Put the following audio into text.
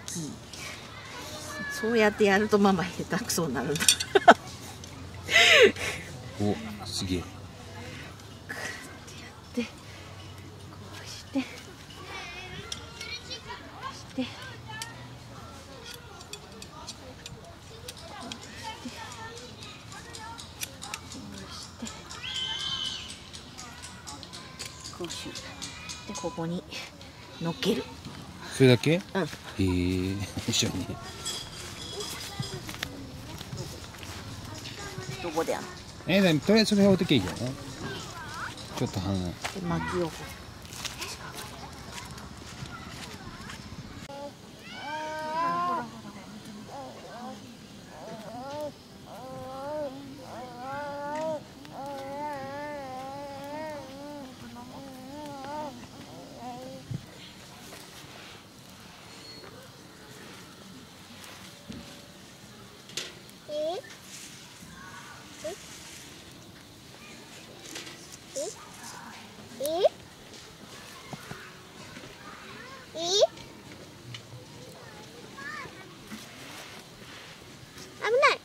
きい。そうやってやるとママ下手くそになるんだ。お、すげえ。こうやってこうしてこうしてこうしてでここに乗っける。それだけ？うん。一緒に。どこでやんの？でもとりあえずそれ置いとけばいいよね。ちょっと離れ。で巻きを。危ない。